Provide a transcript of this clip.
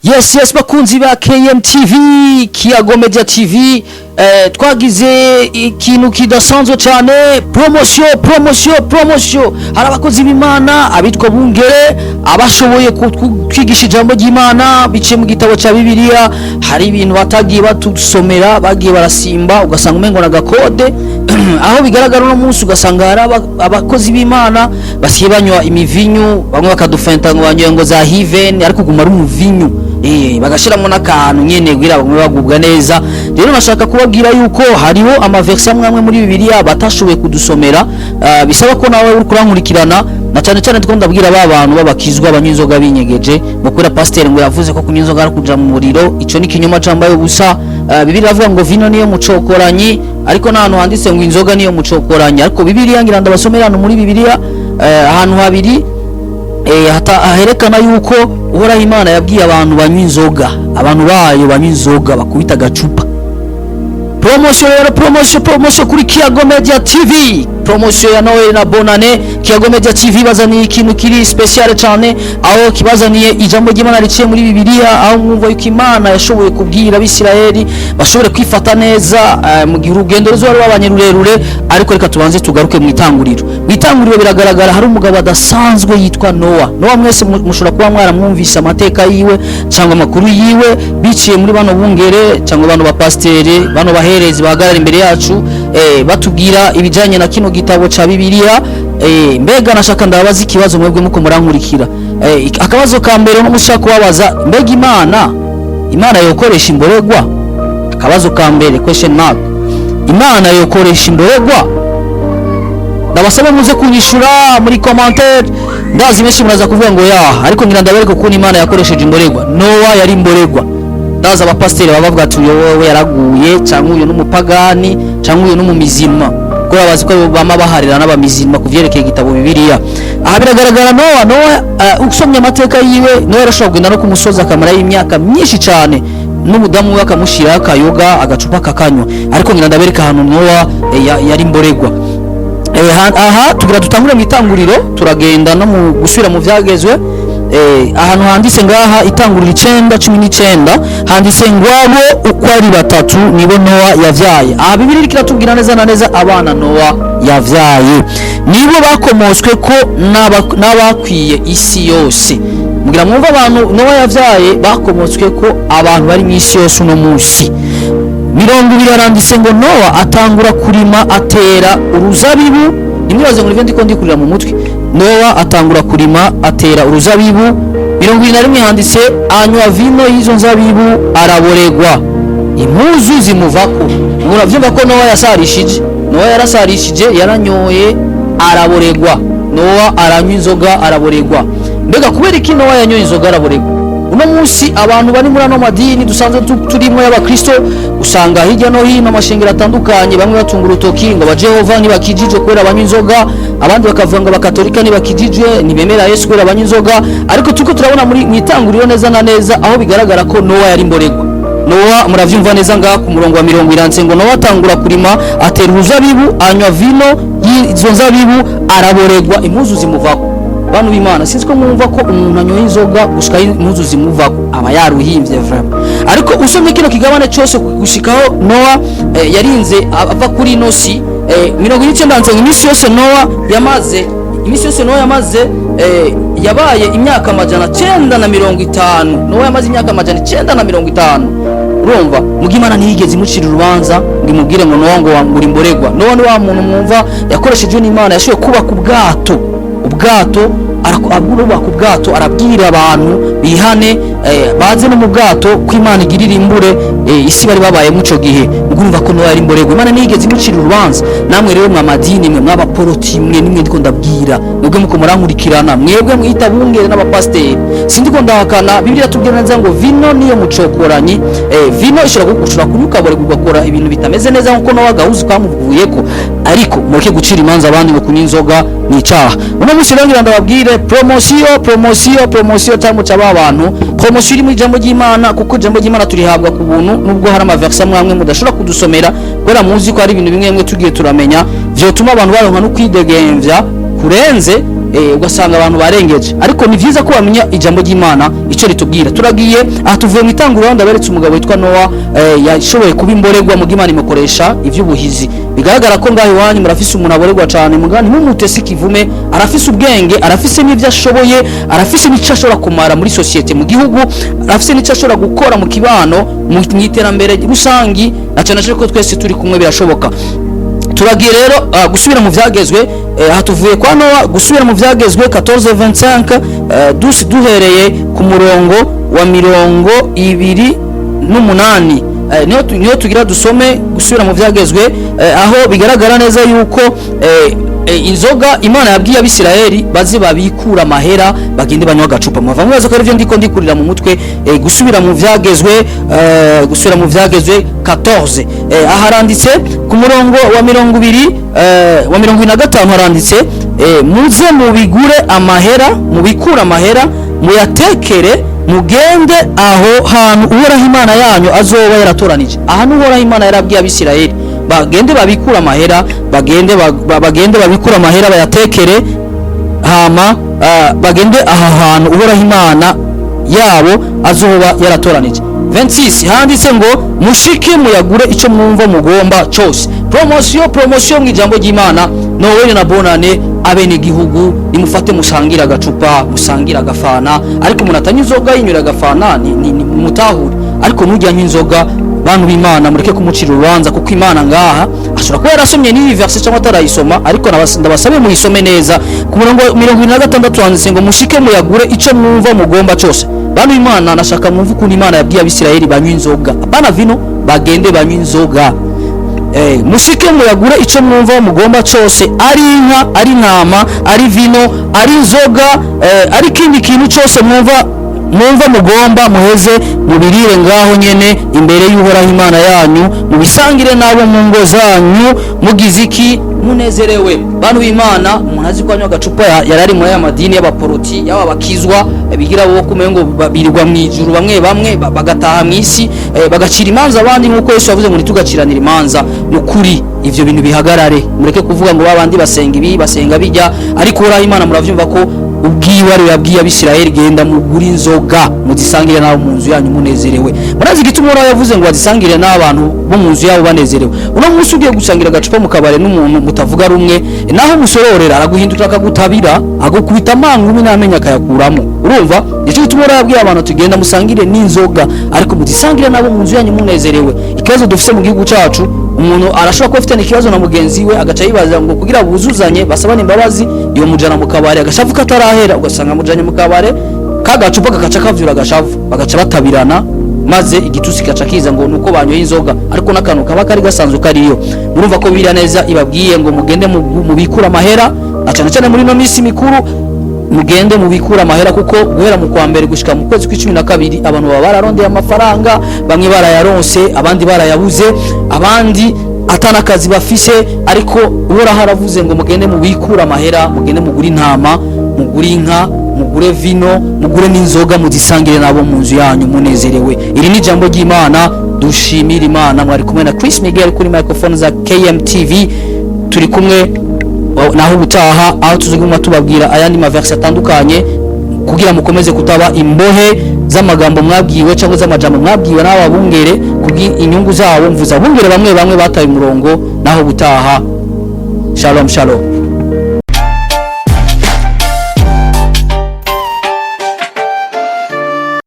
Yes bakunzi ba KMTV Kiyago Media TV twagize ikintu kidasanzwe cyane promotion hari abakozi b'Imana abitwa bungere abashoboye kwigisha ijambo ry'Imana bice mu gitabo cya Bibiliya. Hari ibintu batagiye batusomera bagiye barasimba ugasanga umengo na gakode aho bigaragara no munsi ugasanga hari abakozi b'Imana basiye banywa imivinyu bamwe bakadufenta ngo banywe za Heaven ariko kuguma ari umuvinyu bagashiramo n'akantu nyene kugira bamwe bagubwa neza. Rero nashaka kubabwira yuko hariho amaverse amwe muri Bibiliya batashoboye kudusomera, bisaba ko nawe uri kurankurikirana na cyane cyane twiko ndabwira abantu babakizwa abanyinzoga binyegeje mukura pasteur ngo yavuze ko kunyinzoga ari kuja mu muriro. Ico ni kinyoma cambaye ubusa. Bibiliya avuga ngo vino niyo mucokoranyi ariko nahantu handitse ngo inzoga niyo mucokoranyi, ariko Bibiliya ngira ndabasomera hano muri Bibiliya ahantu habiri aherekana yuko uhoraho Imana yabwiye abantu banywa inzoga, abantu bayo banywa inzoga bakubita gacupa. Promotion kuri Kiyago Media TV, promotion ya Noel na Bonane. Kiyago Media TV bazaniye ikintu kiri special cyane, aho kibazaniye ijambo ry'Imana riciye muri Bibiliya, aho mwumva yuko Imana yashoboye kubwira Abisirayeli bashobore kwifata neza mu gihe urugendo ruzaba rwabanye rurerure. Ariko reka tubanze tugaruke mu itanguriro. Biragaragara hari umugabo adasanzwe yitwa Nowa mwese mushobora kuba mwaramwumvise amateka yiwe cyangwa amakuru yiwe biciye muri bano bungere cyangwa bano bapasiteri bano baherezi bahagarara imbere yacu batubwira ibijanye na kino gitabo ca Bibiliya. Mbega nashaka ndabaza ikibazo mwebwe muko murankurikira. Akabazo ka mbere no mushaka kubabaza, mbega Imana yokoresha imboregwa? Akabazo ka mbere question mark. Imana yokoresha imboregwa? Ndabasaba muze kunyishura muri commentaire. Ndazi benshi muraza kuvuga ngo ariko ngira ndabereka ko Imana yakoresheje imboregwa. Nowa yari imboregwa. Ndazi abapasiteri bavuga ati wowe yaraguye cyangwa uyu n'umupagani cyangwa uyu n'umumizima, ko babazi ko bama baharira n'abamizima kuvyerekeye igitabo Bibiliya. Aha biragaragara Nowa usomye amateka yiwe Nowa yarashobora kugenda no kumusoza akamara y'imyaka myinshi cyane n'umudamu we akamushira akayoga agacupa kakanywa, ariko ngira ndabereka hano Nowa yari imboregwa. Aha tugira dutangure mu itanguriro turagenda no mu gusubira mu vyagezwe. Ahantu handitse ngaha itanguriro 9:19 handitse ngwabo uko ari batatu nibo Nowa yavyaye. Aha Bibiliya kiratubwira neza na neza abana Nowa yavyaye nibo bakomoswe ko n'abakwiye isi yose. Mugira mwumva abantu Nowa yavyaye bakomoswe ko abantu bari mu isi yose uno munsi. 20 yaranditse ngo Nowa atangura kurima atera uruzabibu. Nimwibaze ngo ndiko ndikurira mu mutwe. Nowa atangura kurima atera uruzabibu. 21 handitse anywa vino y'izo nzabibu araboregwa impuzu zimuvako. Muravyumva ko Nowa yasarishije. Nowa yarasarishije yaranyoye araboregwa. Nowa aranywa inzoga araboregwa. Mbega kubera iki Nowa yanyoye inzoga araboregwa? Uno munsi abantu bari muri ano madini dusanzwe turimo y'abakristo usanga hirya no hino amashengero atandukanye bamwe batunga urutoki ngo abajehova ntibakijije kwera abanywa inzoga, abandi bakavuga ngo abakatolika ntibakijije ntibemera Yesu kwera abanywa inzoga. Ariko tuko turabona muri itanguriro neza na neza aho bigaragara ko Nowa yari imboregwa. Nowa muravyumva neza ngaha ku murongo wa 20 iranditse ngo Nowa atangura kurima atera uruzabibu anywa vino y'izo nzabibu araboregwa impuzu zimuvako. Bantu b'Imana sinzi ko mwumva ko umuntu anyoye inzoga gushika impuzu zimuvako aba yaruhimvye vraiment. Ariko usomye kino kigabane cyose gushikaho Nowa yarinze ava kuri inosi 19 imisi yose Nowa yamaze yabaye imyaka 950. Nowa yamaze imyaka 950. Urumva mugimana ntiyigeze imucira urubanza ngimubwire ngo Nowa ngo uri imboregwa. Nowa ni wa muntu mwumva yakoresheje n'Imana yashoboye kubaka ubwato arubaka ubwato arabwira abantu bihane baze no mu bwato ko Imana igirira imbure isi bari babaye muco gihe. Mugumva ko Nowa yari imboregwa. Imana nigeze imucira urubanza. Namwe rero mwamadini mwe mwabaporoti mwe nimwe ndiko ndabwira mwebwe muko murankurikirana mwebwe mwita bungere n'abapasiteri sindiko ndahakana. Bibiliya tubwira neza ngo vino niyo mucokoranyi. Vino ishobora kunyuka ugakora ibintu bitameze neza nkuko Nowa gahuzu kamuvuyeko, ariko mureke gucira imanza abandi ngo kunywa inzoga ni icaha. Uno munsi rero ndababwire promotion cyangwa cyaba abantu promotion iri mu ijambo ry'Imana, kuko ijambo ry'Imana turihabwa ku buntu nubwo hari amaverse amwe mudashobora kudusomera kubera muzi ko ari ibintu bimwe tugiye turamenya vyotuma abantu baronka no kwidegemvya kurenze ugasanga abantu barengeje, ariko ni vyiza ko bamenya ijambo ry'Imana ico ritubwira. Turagiye aha tuvuye mu itanguriro ndaberetse umugabo witwa Noah yashoboye kuba imborerwa mu Imana imukoresha ivy'ubuhizi. Bigaragara ko ngaho iwanyu murafise umuntu aborerwa cyane, mugani mumutese kivume, arafise ubwenge, arafise n'ivyo ashoboye, arafise n'ico ashobora kumara muri societe mu gihugu, arafise n'ico ashobora gukora mu kibano mu iterambere rusangi, acana ko twese turi kumwe birashoboka. Turagiye rero gusubira mu vyagezwe, hatuvuye kwa Noah gusubira mu vyagezwe 14:25, duhereye ku murongo wa 28. Niyo tugira dusome gusubira mu vyagezwe, aho bigaragara neza yuko inzoga Imana yabwiye Abisirayeli bazi babikura amahera bagende banywa gacupa. Mava mwaza ko arivyo ndiko ndikurira mu mutwe. Gusubira mu vyagezwe 14, aharanditse ku murongo wa 25 haranditse muze mubigure amahera, mubikura amahera, muyatekere, mugende aho hantu Uhoraho Imana yanyu azoba yaratoranije. Ahantu Uhoraho Imana yarabwiye Abisirayeli bagende babikura amahera, bagende babikura amahera bayatekere, hama bagende aha hantu Uhoraho Imana yabo azoba yaratoranije. 26 handitse ngo mushike muyagure ico mwumva mugomba cyose. Promotion mu ijambo ry'Imana. Noel na Bonane abene gihugu nimufate musangira agacupa, musangira agafana, ariko umuntu atanywa inzoga yinyura agafana ni mutahure, ariko nujya inzoga bantu b'Imana mureke kumucira urubanza, kuko Imana ngaha ashobora kuba yarasomye n'iyi verse cyangwa atarayisoma, ariko ndabasabe muyisome neza. Ku murongo 26 handitse ngo mushike muyagure ico mwumva mugomba cyose. Bantu b'Imana nashaka mwumva ukuntu Imana yabwiye Abisirayeli banywa inzoga, abana vino bagende banywa inzoga. Mushike muyagure ico mwumva mugomba cyose, ari inka, ari ntama, ari vino, ari inzoga, ari kindi kintu cyose mwumva mugomba, muheze mubirire ngaho nyene imbere y'Uhoraho Imana yanyu, mubisangire nabo mu ngo zanyu mugize iki munezerewe. Bantu b'Imana munazi ko anywa gacupa yarari muri ya madini y'abaporoti y'aba bakizwa bigira bo kumengo babirirwa mwijuru, bamwe bagataha mwisi, bagacira imanza abandi, nkuko Yesu yavuze ngo nitugaciranira imanza. Nukuri ivyo bintu bihagarare, mureke kuvuga ngo babandi basenga ibi basenga bijya, ariko Uhoraho Imana muravyumva ko ubwiwari yabwiye Abisirayeli genda mugura inzoga muzisangire nabo mu nzu yanyu munezerewe. Murazi gituma Uhoraho yavuze ngo bazisangire n'abantu bo mu nzu yabo banezerewe. Uno munsi ugiye gusangira agacupa mu kabare n'umuntu mutavuga rumwe, naho musororera araguhindura akagutabira, agukubita amangumi n'amenya akayakuramo. Urumva nicyo gituma Uhoraho yabwiye abantu tugenda musangire n'inzoga, ariko muzisangire nabo mu nzu yanyu munezerewe. Ikibazo dufise mu gihugu cacu, umuntu arashobora kuba afite ikibazo na mugenzi we agaca yibaza ngo kugira buzuzanye basabane imbabazi, iyo mujana mu kabare agashavuka atarahera, ugasanga mujanye mu kabare kagacupa gakaca kavyura agashavu, bagaca batabirana, maze igitusi gaca kiza ngo nuko banyoye inzoga, ariko n'akantu kaba kari gasanzwe kariyo. Murumva ko bira neza ibabwiye ngo mugende mubikura amahera, acana cyane muri no misi mikuru mugende mubikura amahera, kuko guhera mu kwa mbere gushika mu kwezi kwa12 abantu baba bararondeye amafaranga, bamwe barayaronse, abandi barayabuze, abandi atana kazi bafise, ariko Uhoraho aravuze ngo mugende mubikura amahera, mugende mugure intama, mugure inka, mugure vino, mugure n'inzoga muzisangire nabo mu nzu yanyu munezerewe. Iri ni jambo ry'Imana, dushimira Imana. Mwari kumwe na Chris Miguel kuri microphone za KMTV, turi kumwe naho gutaha aho tuzuguma tubabwira ayandi maverse atandukanye, kugira mukomeze kutaba imbohe z'amagambo mwabwiwe cyangwa z'amajambo mwabwiwe n'ababungere kugi inyungu zabo, mvuza bungere bamwe bataye umurongo. Naho gutaha, shalom shalom.